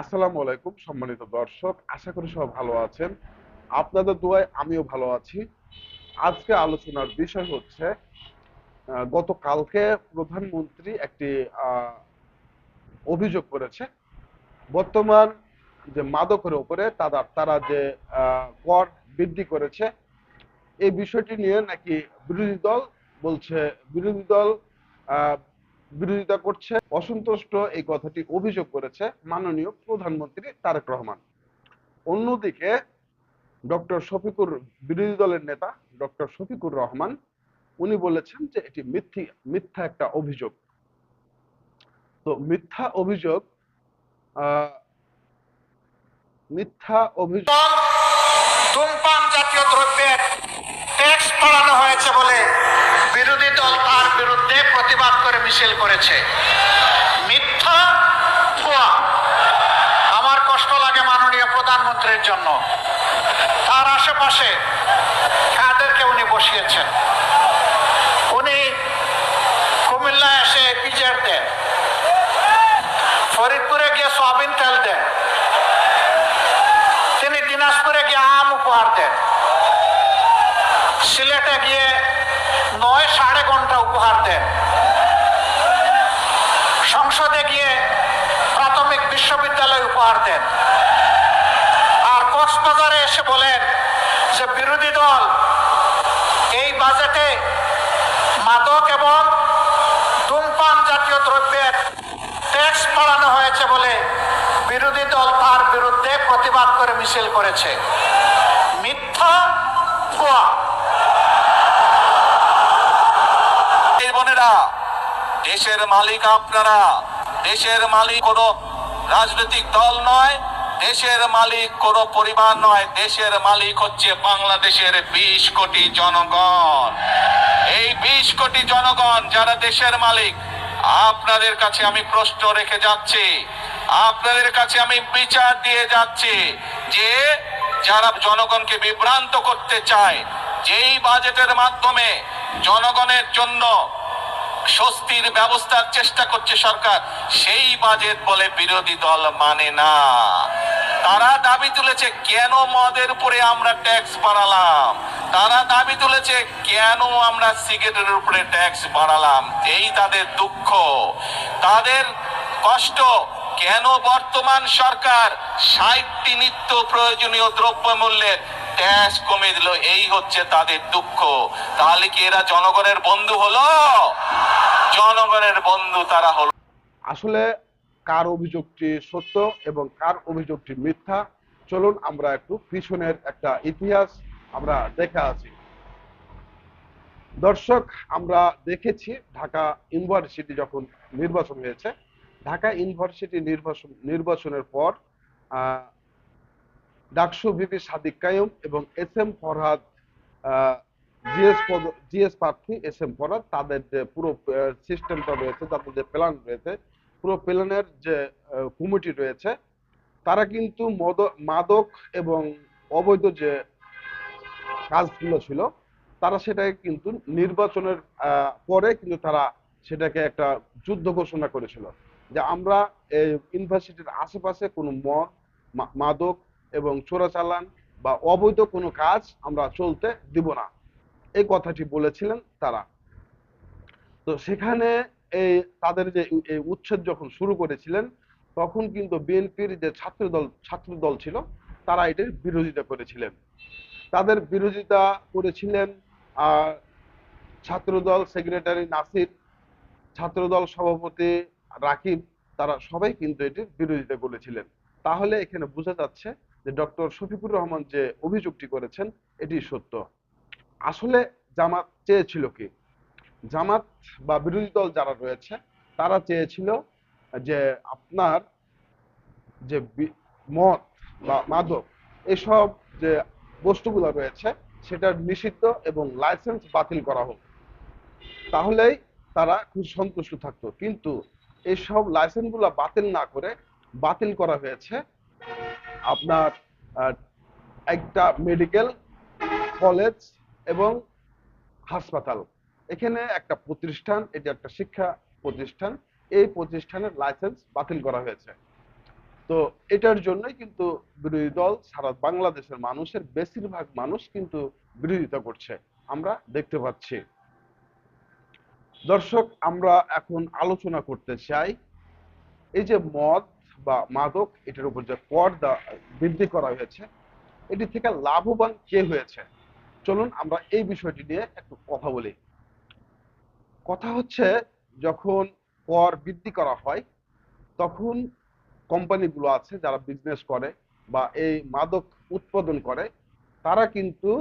আসসালামু আলাইকুম সম্মানিত দর্শক, আশা করি সবাই ভালো আছেন। আপনাদের দোয়ায় আমিও ভালো আছি। আজকে আলোচনার বিষয় হচ্ছে গতকালকে প্রধানমন্ত্রী একটি অভিযোগ করেছে বর্তমান যে মাদকের উপরে তারা যে কর বৃদ্ধি করেছে এই বিষয়টি নিয়ে নাকি বিরোধী দল বলছে, বিরোধী দল আহ, বিরোধিতা করছে, অসন্তুষ্ট এই কথাটি অভিযোগ করেছে মাননীয় প্রধানমন্ত্রী তারেক রহমান। অন্যদিকে ডক্টর শফিকুর, বিরোধী দলের নেতা ডক্টর শফিকুর রহমান, উনি বলেছেন যে এটি মিথ্যা একটা অভিযোগ। তো আহ, মিথ্যা অভিযোগ ধূমপান জাতীয় দ্রব্যের ট্যাক্স বাড়ানো হয়েছে বলে বিরোধী দল তার বিরুদ্ধে প্রতিবাদ করে মিছিল করেছে। মিথ্যা ভুয়া। আমার কষ্ট লাগে মাননীয় প্রধানমন্ত্রীর জন্য। তার আশেপাশে কাদেরকে উনি বসিয়েছেন। উনি কুমিল্লায় এসে পিজের দেন, ফরিদপুরে গিয়ে সয়াবিন তেল দেন, তিনি দিনাজপুরে গিয়ে আম উপহার দেন, সিলেটে গিয়ে ৯.৫ ঘন্টা উপহার দেন, সংসদে গিয়ে প্রাথমিক বিশ্ববিদ্যালয় উপহার দেন, আর কক্সবাজারে এসে বলেন যে বিরোধী দল এই বাজেটে মাদক এবং ধূমপান জাতীয় দ্রব্যের ট্যাক্স বাড়ানো হয়েছে বলে বিরোধী দল তার বিরুদ্ধে প্রতিবাদ করে মিছিল করেছে। মিথ্যা ভুয়া। বোনেরা, দেশের মালিক আপনারা। দেশের মালিক কোনো রাজনৈতিক দল নয়, দেশের মালিক কোনো পরিবার নয়, দেশের মালিক হচ্ছে বাংলাদেশের ২০ কোটি জনগণ। এই ২০ কোটি জনগণ যারা দেশের মালিক, আপনাদের কাছে আমি প্রশ্ন রেখে যাচ্ছি, আপনাদের কাছে আমি বিচার দিয়ে যাচ্ছি যে যারা জনগণকে বিভ্রান্ত করতে চায়, যেই বাজেটের মাধ্যমে জনগণের জন্য স্বস্তির ব্যবস্থার চেষ্টা করছে সরকার, সেই বাজেট বলে বিরোধী দল মানে না। তারা দাবি তুলেছে কেন মদের উপরে আমরা ট্যাক্স বাড়ালাম, তারা দাবি তুলেছে কেন আমরা সিগারেটের উপরে ট্যাক্স বাড়ালাম। এই তাদের দুঃখ, তাদের কষ্ট। কেন বর্তমান সরকার ৬০টি নিত্য প্রয়োজনীয় দ্রব্য মূল্যের ট্যাক্স কমে দিল, এই হচ্ছে তাদের দুঃখ। তাহলে কি এরা জনগণের বন্ধু হলো? জনগণের বন্ধু তারা হলো। আসলে কার অভিযোগটি সত্য এবং কার অভিযোগটি মিথ্যা, চলুন আমরা একটু পিছনের একটা ইতিহাস আমরা দেখে আছি। দর্শক, আমরা দেখেছি ঢাকা ইউনিভার্সিটি যখন নির্বাচন হয়েছে, ঢাকা ইউনিভার্সিটি নির্বাচনের পর ডাকসু ভিপি সাদিক কাইয়ুম এবং এস এম ফরহাদ, জিএস প্রার্থী এস এম ফরহাদ, তাদের যে পুরো সিস্টেমটা রয়েছে, তাদের যে প্ল্যান রয়েছে, পুরো প্ল্যানের যে কমিটি রয়েছে, তারা কিন্তু মাদক এবং অবৈধ যে কাজগুলো ছিল, তারা সেটাকে কিন্তু নির্বাচনের পরে কিন্তু তারা সেটাকে একটা যুদ্ধ ঘোষণা করেছিল যে আমরা এই ইউনিভার্সিটির আশেপাশে কোনো মদ, মাদক এবং চোরাচালান বা অবৈধ কোনো কাজ আমরা চলতে দিব না, এই কথাটি বলেছিলেন তারা। তো সেখানে এই তাদের যে এই উচ্ছেদ যখন শুরু করেছিলেন, তখন কিন্তু বিএনপির যে ছাত্রদল ছিল, তারা এটির বিরোধিতা করেছিলেন। তাদের বিরোধিতা করেছিলেন আর ছাত্রদল সেক্রেটারি নাসির, ছাত্রদল সভাপতি রাকিব, তারা সবাই কিন্তু এটির বিরোধিতা করেছিলেন। তাহলে এখানে বোঝা যাচ্ছে যে ডক্টর শফিকুর রহমান যে অভিযোগটি করেছেন এটি সত্য। আসলে জামাত চেয়েছিল কি? জামাত বা বিরোধী দল যারা রয়েছে, তারা চেয়েছিল যে আপনার যে মদ বা মাদক এসব যে বস্তুগুলো রয়েছে সেটার নিষিদ্ধ এবং লাইসেন্স বাতিল করা হোক, তাহলেই তারা খুব সন্তুষ্ট থাকতো। কিন্তু এইসব লাইসেন্সগুলো বাতিল না করে বাতিল করা হয়েছে আপনার একটা মেডিকেল কলেজ এবং হাসপাতাল। এখানে একটা প্রতিষ্ঠান, এটি একটা শিক্ষা প্রতিষ্ঠান, এই প্রতিষ্ঠানের লাইসেন্স বাতিল করা হয়েছে। তো এটার জন্যই কিন্তু বিরোধী দল সারা বাংলাদেশের মানুষের বেশিরভাগ মানুষ কিন্তু বিরোধিতা করছে, আমরা দেখতে পাচ্ছি। দর্শক, আমরা এখন আলোচনা করতে চাই এই যে মদ বা মাদক, এটার উপর যে কর বৃদ্ধি করা হয়েছে, এটি থেকে লাভবান কে হয়েছে। চলুন আমরা এই বিষয়টি নিয়ে একটু কথা বলি। কথা হচ্ছে, যখন কর বৃদ্ধি করা হয় তখন কোম্পানিগুলো আছে যারা বিজনেস করে বা এই মাদক উৎপাদন করে, তারা কিন্তু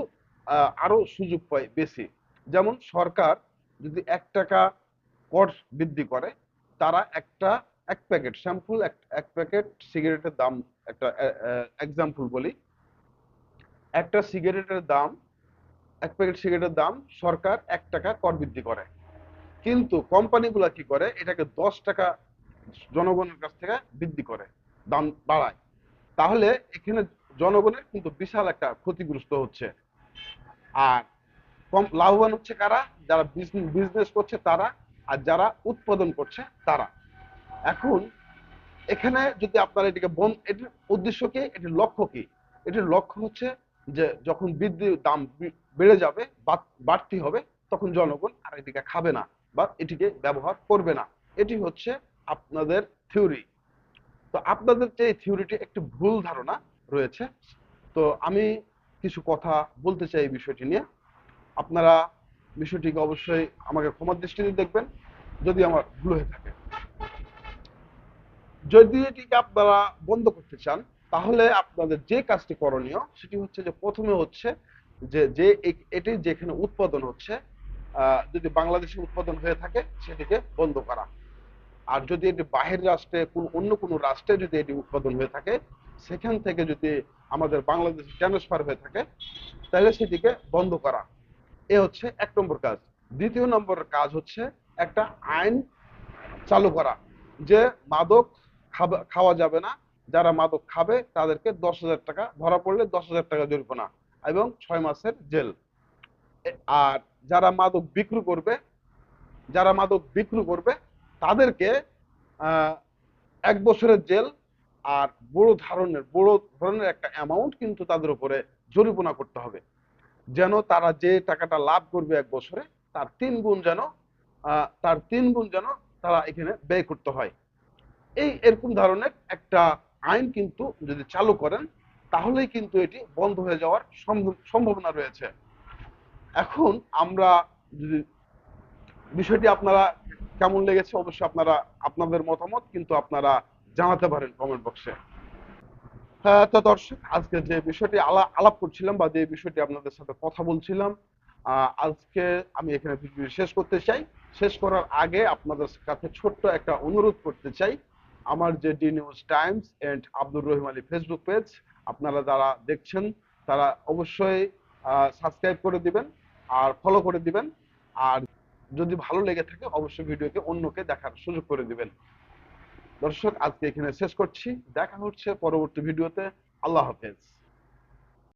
আরো সুযোগ পায় বেশি। যেমন সরকার যদি 1 টাকা কর বৃদ্ধি করে, তারা এক প্যাকেট শ্যাম্পুল, এক প্যাকেট সিগারেটের দাম, একটা এক্সাম্পল বলি, একটা সিগারেটের দাম, এক প্যাকেট সিগারেটের দাম সরকার 1 টাকা কর বৃদ্ধি করে, কিন্তু কোম্পানিগুলা কি করে, এটাকে 10 টাকা জনগণের কাছ থেকে বৃদ্ধি করে, দাম বাড়ায়। তাহলে এখানে জনগণের কিন্তু বিশাল একটা ক্ষতিগ্রস্ত হচ্ছে। আর কম লাভবান হচ্ছে কারা? যারা বিজনেস করছে তারা, আর যারা উৎপাদন করছে তারা। এখন এখানে যদি আপনারা এটিকে এটির উদ্দেশ্য কি, এটির লক্ষ্য কি? এটির লক্ষ্য হচ্ছে যে যখন দাম বেড়ে যাবে, বাড়তি হবে, তখন জনগণ আর এটিকে খাবে না বা এটিকে ব্যবহার করবে না। এটি হচ্ছে আপনাদের থিওরি। তো আপনাদের যে থিওরিটি একটু ভুল ধারণা রয়েছে। তো আমি কিছু কথা বলতে চাই এই বিষয়টি নিয়ে। আপনারা বিষয়টিকে অবশ্যই আমাকে ক্ষমার দৃষ্টিতে দেখবেন যদি আমার ভুল হয়ে থাকে। যদি এটিকে আপনারা বন্ধ করতে চান, তাহলে আপনাদের যে কাজটি করণীয় সেটি হচ্ছে যে প্রথমে হচ্ছে যে এটি যেখানে উৎপাদন হচ্ছে, যদি বাংলাদেশে উৎপাদন হয়ে থাকে সেটিকে বন্ধ করা। আর যদি এটি বাহির রাষ্ট্রে অন্য কোনো রাষ্ট্রে যদি এটি উৎপাদন হয়ে থাকে, সেখান থেকে যদি আমাদের বাংলাদেশে ট্রান্সফার হয়ে থাকে, তাহলে সেটিকে বন্ধ করা। এ হচ্ছে 1 নম্বর কাজ। 2য় নম্বর কাজ হচ্ছে একটা আইন চালু করা, যে মাদক খাওয়া যাবে না, যারা মাদক খাবে তাদেরকে 10,000 টাকা, ধরা পড়লে 10,000 টাকা জরিমানা এবং 6 মাসের জেল। আর যারা মাদক বিক্রি করবে তাদেরকে 1 বছরের জেল আর বড় ধরনের একটা অ্যামাউন্ট কিন্তু তাদের উপরে জরিমানা করতে হবে, যেন তারা যে টাকাটা লাভ করবে 1 বছরে তার 3 গুণ যেন তারা এখানে ব্যয় করতে হয়। এরকম ধরনের একটা আইন কিন্তু যদি চালু করেন, তাহলেই কিন্তু এটি বন্ধ হয়ে যাওয়ার সম্ভাবনা রয়েছে। এখন আমরা যদি বিষয়টি আপনারা কেমন লেগেছে, অবশ্যই আপনাদের মতামত কিন্তু আপনারা জানাতে পারেন কমেন্ট বক্সে। হ্যাঁ, তো দর্শক, আজকে যে বিষয়টি আলাপ করছিলাম বা যে বিষয়টি আপনাদের সাথে কথা বলছিলাম, আজকে আমি এখানে ভিডিও শেষ করতে চাই। শেষ করার আগে আপনাদের কাছে ছোট্ট একটা অনুরোধ করতে চাই। আমার যে the News Times and Abdur Rahim Ali Facebook page, আপনারা যারা দেখছেন তারা অবশ্যই সাবস্ক্রাইব করে দিবেন আর ফলো করে দিবেন। আর যদি ভালো লেগে থাকে অবশ্যই ভিডিওকে অন্যকে দেখার সুযোগ করে দিবেন। দর্শক, আজকে এখানে শেষ করছি। দেখা হচ্ছে পরবর্তী ভিডিওতে। আল্লাহ হাফেজ।